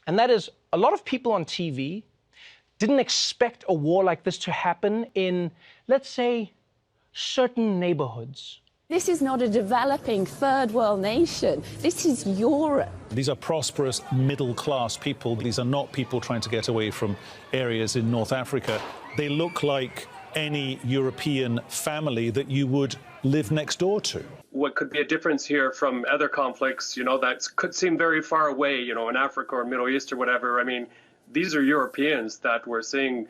And that is, a lot of people on TV didn't expect a war like this to happen in, let's say, certain neighborhoods. This is not a developing third world nation. This is Europe. These are prosperous middle-class people. These are not people trying to get away from areas in North Africa. They look like any European family that you would live next door to. What could be a difference here from other conflicts, that could seem very far away, in Africa or Middle East or whatever. I mean, these are Europeans that we're seeing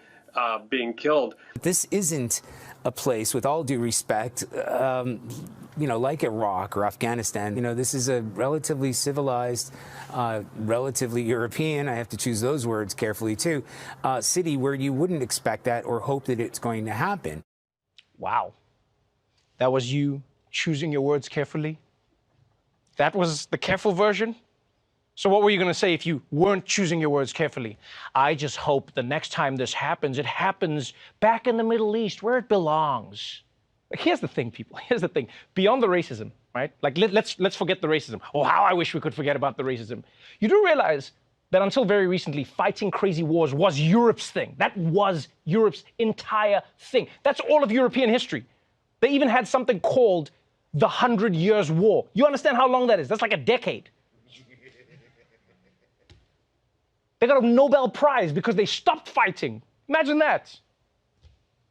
being killed. This isn't a place, with all due respect, like Iraq or Afghanistan. This is a relatively civilized, relatively European, I have to choose those words carefully too, city where you wouldn't expect that or hope that it's going to happen. Wow. That was you choosing your words carefully? That was the careful version? So what were you going to say if you weren't choosing your words carefully? I just hope the next time this happens, it happens back in the Middle East where it belongs. Here's the thing, people. Here's the thing. Beyond the racism, right? Like, let's forget the racism. Oh, how I wish we could forget about the racism. You do realize that until very recently, fighting crazy wars was Europe's thing. That was Europe's entire thing. That's all of European history. They even had something called the 100 Years' War. You understand how long that is? That's like a decade. They got a Nobel Prize because they stopped fighting. Imagine that.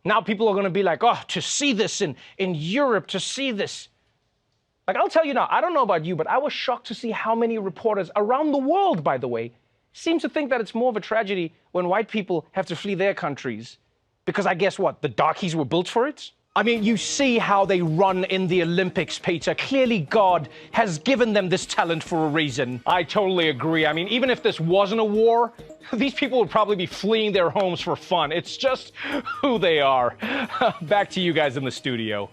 Now people are going to be like, oh, to see this in Europe, to see this. Like, I'll tell you now, I don't know about you, but I was shocked to see how many reporters around the world, by the way, seem to think that it's more of a tragedy when white people have to flee their countries. Because I guess what, the darkies were built for it? I mean, you see how they run in the Olympics, Peter. Clearly God has given them this talent for a reason. I totally agree. I mean, even if this wasn't a war, these people would probably be fleeing their homes for fun. It's just who they are. Back to you guys in the studio.